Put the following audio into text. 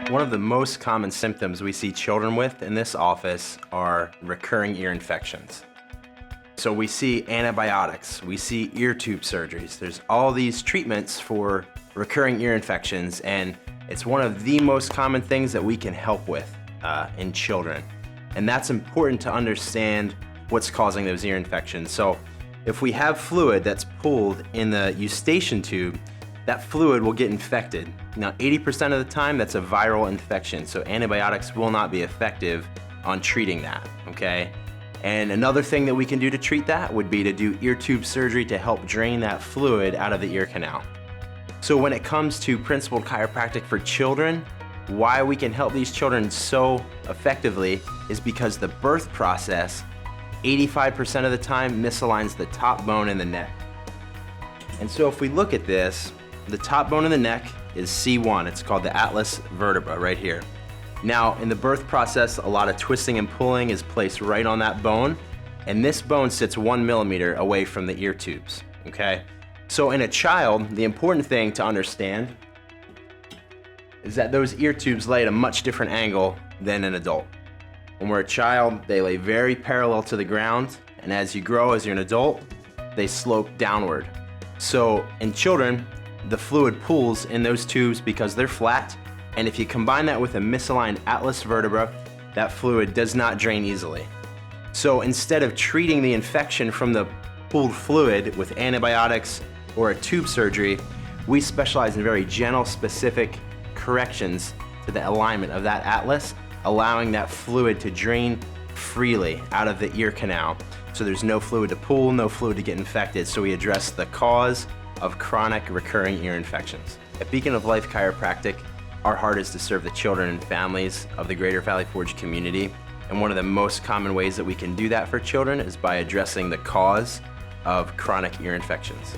One of the most common symptoms we see children with in this office are recurring ear infections. So we see antibiotics, we see ear tube surgeries. There's all these treatments for recurring ear infections, and it's one of the most common things that we can help with in children. And that's important to understand what's causing those ear infections. So if we have fluid that's pooled in the eustachian tube, that fluid will get infected. Now, 80% of the time, that's a viral infection, so antibiotics will not be effective on treating that, okay? And another thing that we can do to treat that would be to do ear tube surgery to help drain that fluid out of the ear canal. So when it comes to principled chiropractic for children, why we can help these children so effectively is because the birth process, 85% of the time, misaligns the top bone in the neck. And so if we look at this, the top bone in the neck is C1. It's called the atlas vertebra right here. Now, in the birth process, a lot of twisting and pulling is placed right on that bone, and this bone sits 1 millimeter away from the ear tubes, okay? So in a child, the important thing to understand is that those ear tubes lay at a much different angle than an adult. When we're a child, they lay very parallel to the ground, and as you grow, as you're an adult, they slope downward. So in children, the fluid pools in those tubes because they're flat, and if you combine that with a misaligned atlas vertebra, that fluid does not drain easily. So instead of treating the infection from the pooled fluid with antibiotics or a tube surgery, we specialize in very gentle, specific corrections to the alignment of that atlas, allowing that fluid to drain freely out of the ear canal. So there's no fluid to pool, no fluid to get infected, so we address the cause of chronic recurring ear infections. At Beacon of Life Chiropractic, our heart is to serve the children and families of the Greater Valley Forge community, and one of the most common ways that we can do that for children is by addressing the cause of chronic ear infections.